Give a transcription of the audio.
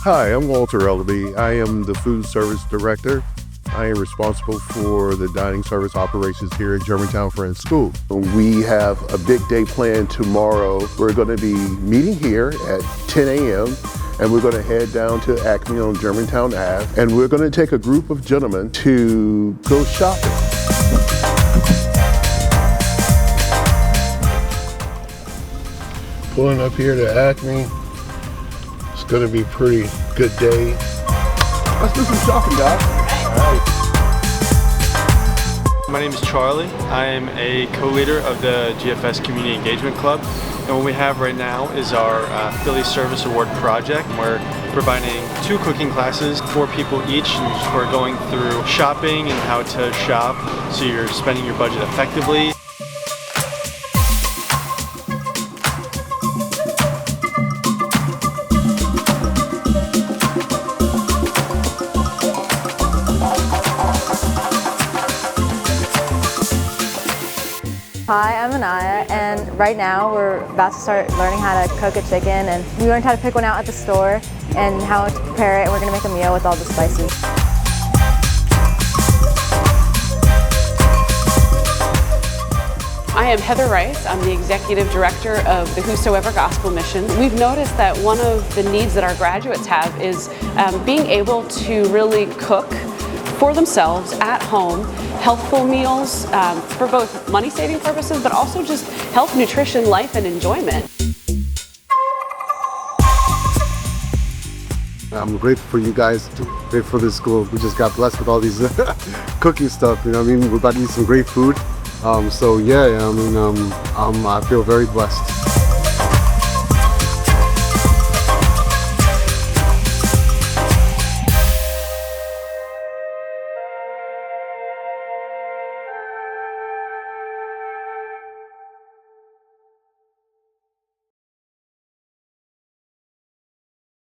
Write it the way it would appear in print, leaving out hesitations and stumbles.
Hi, I'm Walter Ellaby. I am the food service director. I am responsible for the dining service operations here at Germantown Friends School. We have a big day planned tomorrow. We're going to be meeting here at 10 a.m. and we're going to head down to Acme on Germantown Ave, and we're going to take a group of gentlemen to go shopping. Pulling up here to Acme. It's going to be a pretty good day. Let's do some shopping, guys. All right. My name is Charlie. I am a co-leader of the GFS Community Engagement Club. And what we have right now is our Philly Service Award project. We're providing 2 cooking classes, 4 people each, and we're going through shopping and how to shop so you're spending your budget effectively. Hi, I'm Anaya, and right now we're about to start learning how to cook a chicken, and we learned how to pick one out at the store and how to prepare it, and we're going to make a meal with all the spices. I am Heather Rice. I'm the Executive Director of the Whosoever Gospel Mission. We've noticed that one of the needs that our graduates have is being able to really cook for themselves at home, healthful meals for both money-saving purposes, but also just health, nutrition, life, and enjoyment. I'm grateful for you guys, grateful for this school. We just got blessed with all these cooking stuff, you know what I mean? We're about to eat some great food. So yeah, I feel very blessed.